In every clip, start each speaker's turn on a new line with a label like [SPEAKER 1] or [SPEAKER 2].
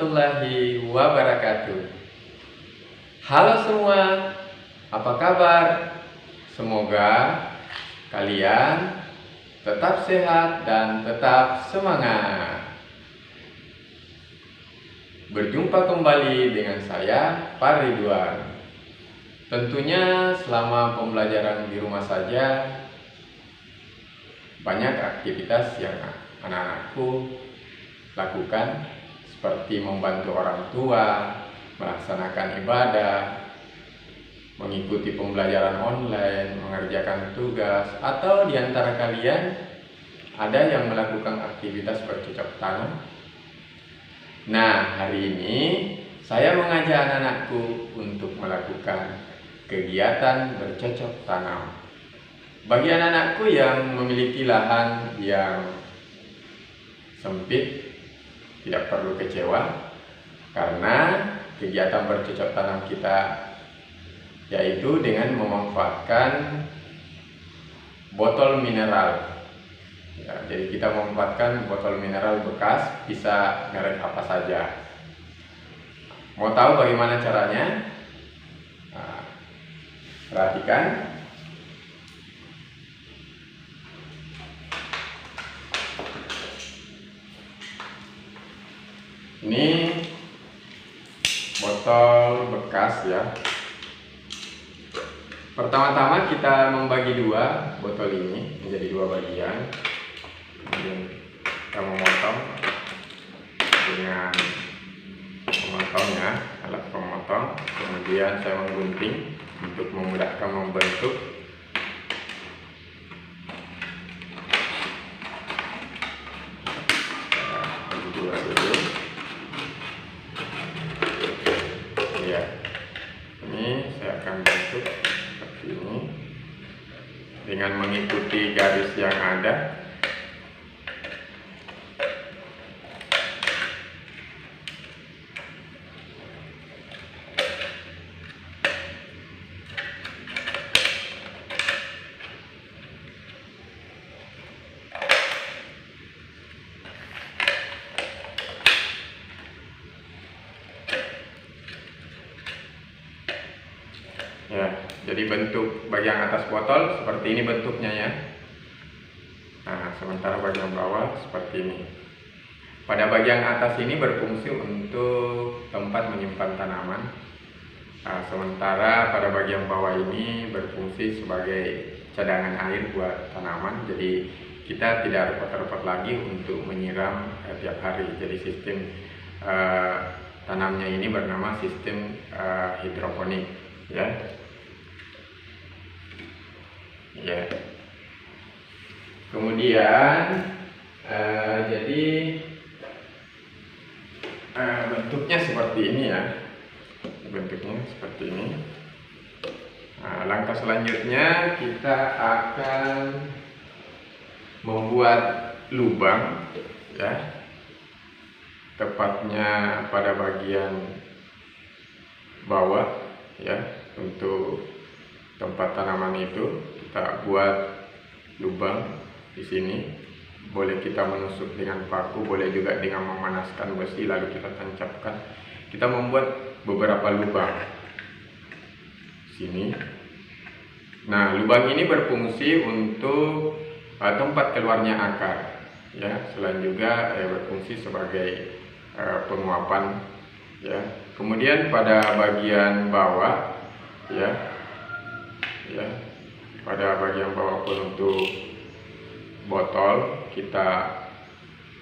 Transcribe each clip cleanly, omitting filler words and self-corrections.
[SPEAKER 1] warahmatullahi wabarakatuh. Halo semua, apa kabar? Semoga kalian tetap sehat dan tetap semangat. Berjumpa kembali dengan saya, Pak Ridwan. Tentunya selama pembelajaran di rumah saja, banyak aktivitas yang anak-anakku lakukan, seperti membantu orang tua, melaksanakan ibadah, mengikuti pembelajaran online, mengerjakan tugas, atau di antara kalian ada yang melakukan aktivitas bercocok tanam. Nah, hari ini saya mengajak anak-anakku untuk melakukan kegiatan bercocok tanam. Bagi anak-anakku yang memiliki lahan yang sempit, tidak perlu kecewa, karena kegiatan bercocok tanam kita yaitu dengan memanfaatkan botol mineral. Ya, jadi kita memanfaatkan botol mineral bekas, bisa merek apa saja. Mau tahu bagaimana caranya? Nah, perhatikan. Ini botol bekas ya. Pertama-tama kita membagi dua botol ini menjadi dua bagian. Kemudian kita memotong dengan pemotongnya, alat pemotong. Kemudian saya menggunting untuk memudahkan membentuk. Bagi dua dulu. Ya, ini saya akan bentuk seperti ini dengan mengikuti garis yang ada. Ya, jadi bentuk bagian atas botol seperti ini bentuknya ya. Nah, sementara bagian bawah seperti ini. Pada bagian atas ini berfungsi untuk tempat menyimpan tanaman. Nah, sementara pada bagian bawah ini berfungsi sebagai cadangan air buat tanaman. Jadi kita tidak repot-repot lagi untuk menyiram tiap hari. Jadi sistem tanamnya ini bernama sistem hidroponik ya. Ya. Kemudian jadi bentuknya seperti ini ya. Bentuknya seperti ini. Nah, langkah selanjutnya kita akan membuat lubang ya. Tepatnya pada bagian bawah ya, untuk tempat tanaman itu kita buat lubang di sini. Boleh kita menusuk dengan paku, boleh juga dengan memanaskan besi lalu kita tancapkan. Kita membuat beberapa lubang sini. Nah, lubang ini berfungsi untuk tempat keluarnya akar ya. Selain juga berfungsi sebagai penguapan ya. Kemudian pada bagian bawah ya, pada bagian bawah untuk botol kita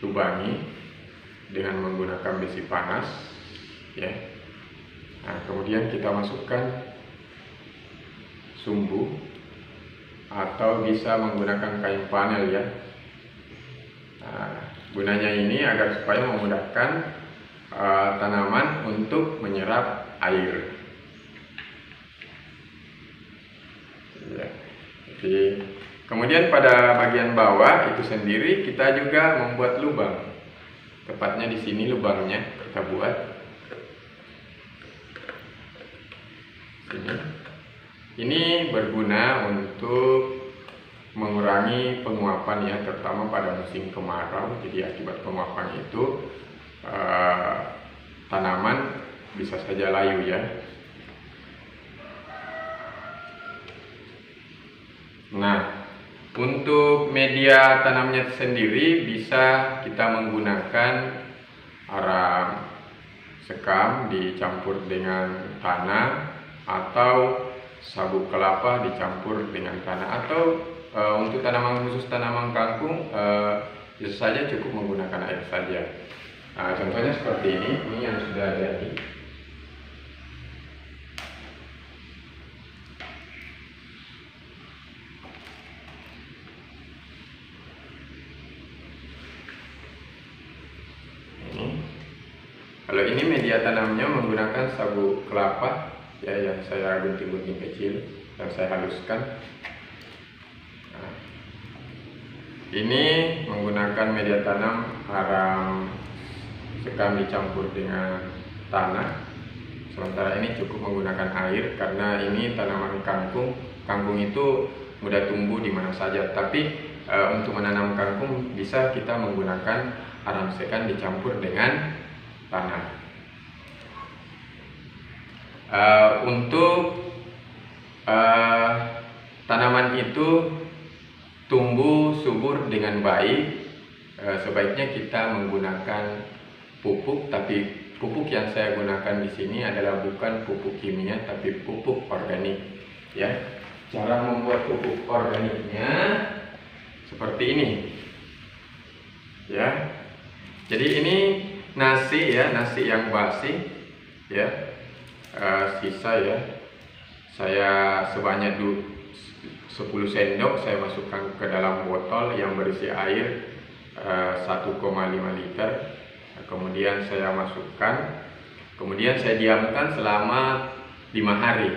[SPEAKER 1] lubangi dengan menggunakan besi panas ya. Nah, kemudian kita masukkan sumbu atau bisa menggunakan kain panel ya. Nah, gunanya ini agar supaya memudahkan tanaman untuk menyerap air ya. Jadi kemudian pada bagian bawah itu sendiri kita juga membuat lubang. Tepatnya di sini lubangnya kita buat. Ini berguna untuk mengurangi penguapan ya, terutama pada musim kemarau. Jadi akibat penguapan itu tanaman bisa saja layu ya. Nah, untuk media tanamnya sendiri bisa kita menggunakan arang sekam dicampur dengan tanah, atau sabuk kelapa dicampur dengan tanah, atau untuk tanaman khusus tanaman kangkung bisa saja cukup menggunakan air saja. Nah, contohnya seperti ini yang sudah jadi. Kalau ini media tanamnya menggunakan sabuk kelapa ya, yang saya gunting-gunting kecil, yang saya haluskan. Nah, ini menggunakan media tanam arang sekam dicampur dengan tanah. Sementara ini cukup menggunakan air karena ini tanaman kangkung. Kangkung itu mudah tumbuh di mana saja, tapi untuk menanam kangkung bisa kita menggunakan arang sekam dicampur dengan tanah. Untuk tanaman itu tumbuh subur dengan baik, sebaiknya kita menggunakan pupuk, tapi pupuk yang saya gunakan di sini adalah bukan pupuk kimia tapi pupuk organik ya. Cara membuat pupuk organiknya seperti ini ya. Jadi ini nasi ya, nasi yang basi ya, sisa ya, saya sebanyak 10 sendok saya masukkan ke dalam botol yang berisi air 1,5 liter. Kemudian saya masukkan, kemudian saya diamkan selama 5 hari.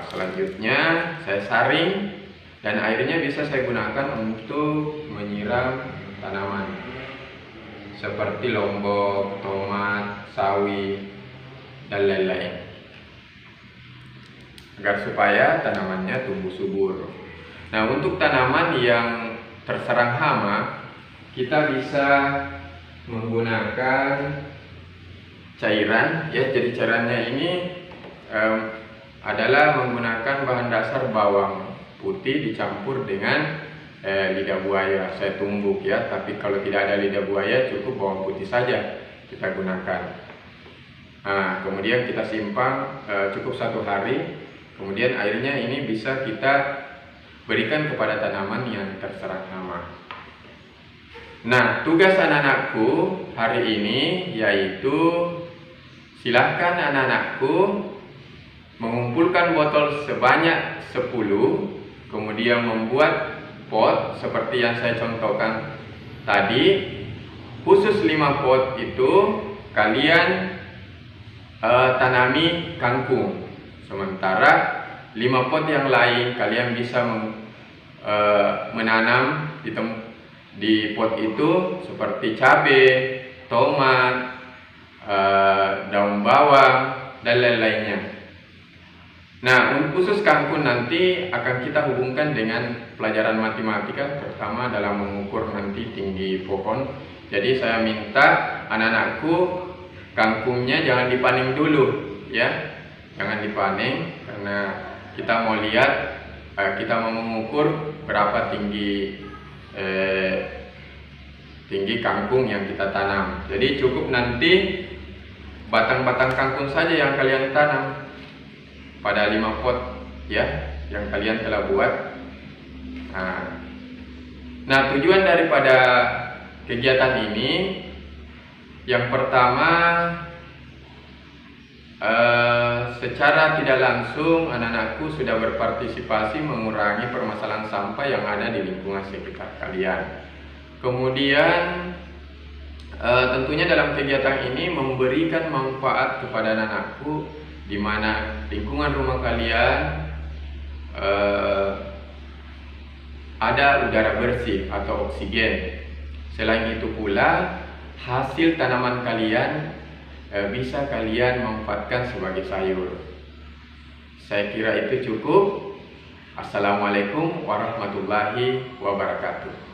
[SPEAKER 1] Selanjutnya saya saring, dan airnya bisa saya gunakan untuk menyiram tanaman seperti lombok, tomat, sawi, dan lain-lain, agar supaya tanamannya tumbuh subur. Nah, untuk tanaman yang terserang hama, kita bisa menggunakan cairan ya. Jadi cairannya ini adalah menggunakan bahan dasar bawang putih dicampur dengan lidah buaya. Saya tumbuk ya, tapi kalau tidak ada lidah buaya cukup bawang putih saja kita gunakan. Nah, kemudian kita simpan cukup 1 hari. Kemudian airnya ini bisa kita berikan kepada tanaman yang terserang hama. Nah, tugas anak-anakku hari ini yaitu silakan anak-anakku mengumpulkan botol sebanyak 10, kemudian membuat pot seperti yang saya contohkan tadi. Khusus 5 pot itu kalian tanami kangkung, sementara 5 pot yang lain kalian bisa menanam di pot itu seperti cabai, tomat, daun bawang, dan lain-lainnya. Nah, khusus kangkung nanti akan kita hubungkan dengan pelajaran matematika, terutama dalam mengukur nanti tinggi pohon. Jadi saya minta anak-anakku kangkungnya jangan dipanen dulu ya, jangan dipanen, karena kita mau lihat, kita mau mengukur berapa tinggi kangkung yang kita tanam. Jadi cukup nanti batang-batang kangkung saja yang kalian tanam pada 5 pot ya, yang kalian telah buat. Nah, tujuan daripada kegiatan ini, yang pertama, secara tidak langsung anak-anakku sudah berpartisipasi mengurangi permasalahan sampah yang ada di lingkungan sekitar kalian. Kemudian tentunya dalam kegiatan ini memberikan manfaat kepada anak-anakku, di mana lingkungan rumah kalian ada udara bersih atau oksigen. Selain itu pula, hasil tanaman kalian bisa kalian manfaatkan sebagai sayur. Saya kira itu cukup. Assalamualaikum warahmatullahi wabarakatuh.